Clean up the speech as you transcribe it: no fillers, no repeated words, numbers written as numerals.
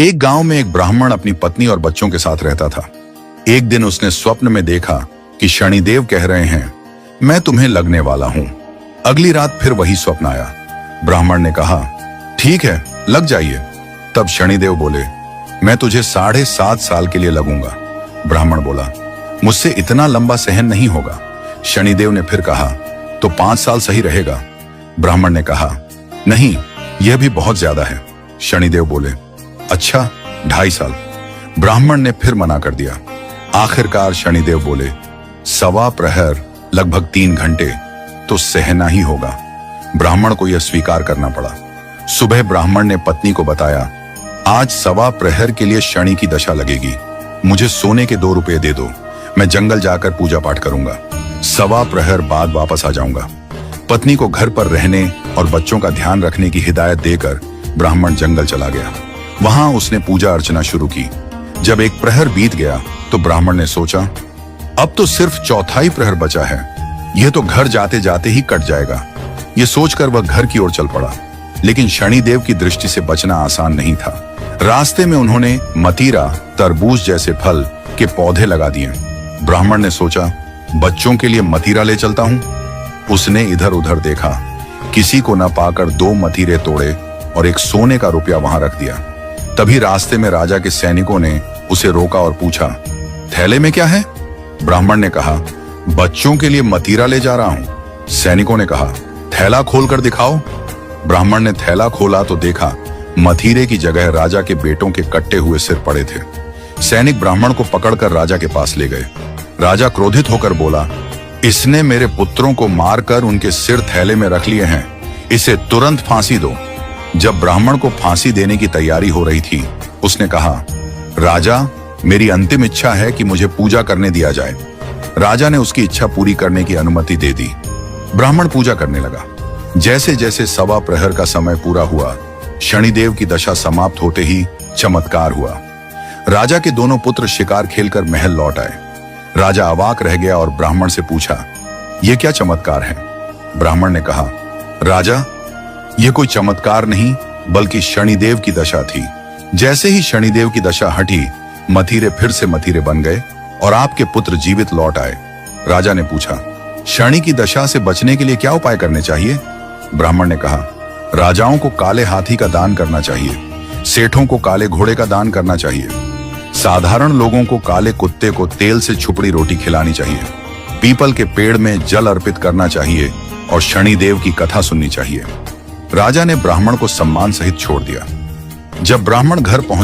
एक गांव में एक ब्राह्मण अपनी पत्नी और बच्चों के साथ रहता था। एक दिन उसने स्वप्न में देखा कि शनिदेव कह रहे हैं, मैं तुम्हें लगने वाला हूं। अगली रात फिर वही स्वप्न आया। ब्राह्मण ने कहा, ठीक है, लग जाइए। तब शनिदेव बोले, मैं तुझे 7.5 साल के लिए लगूंगा। ब्राह्मण बोला, मुझसे इतना लंबा सहन नहीं होगा। शनिदेव ने फिर कहा, तो 5 साल सही रहेगा। ब्राह्मण ने कहा, नहीं, यह भी बहुत ज्यादा है। शनिदेव बोले, अच्छा, 2.5 साल। ब्राह्मण ने फिर मना कर दिया। आखिरकार शनिदेव बोले, 1.25 प्रहर लगभग 3 घंटे तो सहना ही होगा। ब्राह्मण को यह स्वीकार करना पड़ा। सुबह ब्राह्मण ने पत्नी को बताया, आज 1.25 प्रहर के लिए शनि की दशा लगेगी। मुझे सोने के 2 रुपए दे दो, मैं जंगल जाकर पूजा पाठ करूंगा। 1.25 प्रहर बाद वापस आ जाऊंगा। पत्नी को घर पर रहने और बच्चों का ध्यान रखने की हिदायत देकर ब्राह्मण जंगल चला गया। वहां उसने पूजा अर्चना शुरू की। जब 1 प्रहर बीत गया तो ब्राह्मण ने सोचा, अब तो सिर्फ 1/4 प्रहर बचा है, यह तो घर जाते जाते ही कट जाएगा। यह सोचकर वह घर की ओर चल पड़ा। लेकिन शनिदेव की दृष्टि से बचना आसान नहीं था। रास्ते में उन्होंने मतीरा, तरबूज जैसे फल के पौधे लगा दिए। ब्राह्मण ने सोचा, बच्चों के लिए मतीरा ले चलता हूं। उसने इधर उधर देखा, किसी को न पाकर 2 मतीरे तोड़े और 1 सोने का रुपया वहां रख दिया। तभी रास्ते में राजा के सैनिकों ने उसे रोका और पूछा, थैले में क्या है? ब्राह्मण ने कहा, बच्चों के लिए मतीरा ले जा रहा हूं। सैनिकों ने कहा, थैला खोलकर दिखाओ। ब्राह्मण ने थैला खोला तो देखा, मतीरे की जगह राजा के बेटों के कट्टे हुए सिर पड़े थे। सैनिक ब्राह्मण को पकड़कर राजा के पास ले गए। राजा क्रोधित होकर बोला, इसने मेरे पुत्रों को मारकर उनके सिर थैले में रख लिए हैं, इसे तुरंत फांसी दो। जब ब्राह्मण को फांसी देने की तैयारी हो रही थी, उसने कहा, राजा, मेरी अंतिम इच्छा है कि मुझे पूजा करने दिया जाए। राजा ने उसकी इच्छा पूरी करने की अनुमति दे दी। ब्राह्मण पूजा करने लगा। जैसे जैसे 1.25 प्रहर का समय पूरा हुआ, शनिदेव की दशा समाप्त होते ही चमत्कार हुआ। राजा के दोनों पुत्र शिकार खेलकर महल लौट आए। राजा अवाक रह गया और ब्राह्मण से पूछा, यह क्या चमत्कार है? ब्राह्मण ने कहा, राजा, यह कोई चमत्कार नहीं बल्कि शनिदेव की दशा थी। जैसे ही शनिदेव की दशा हटी, मतीरे फिर से मतीरे बन गए और आपके पुत्र जीवित लौट आए। राजा ने पूछा, शनि की दशा से बचने के लिए क्या उपाय करने चाहिए? ब्राह्मण ने कहा, राजाओं को काले हाथी का दान करना चाहिए, सेठों को काले घोड़े का दान करना चाहिए, साधारण लोगों को काले कुत्ते को तेल से छुपड़ी रोटी खिलानी चाहिए, पीपल के पेड़ में जल अर्पित करना चाहिए और शनिदेव की कथा सुननी चाहिए। राजा ने ब्राह्मण को सम्मान सहित छोड़ दिया। जब ब्राह्मण घर पहुंच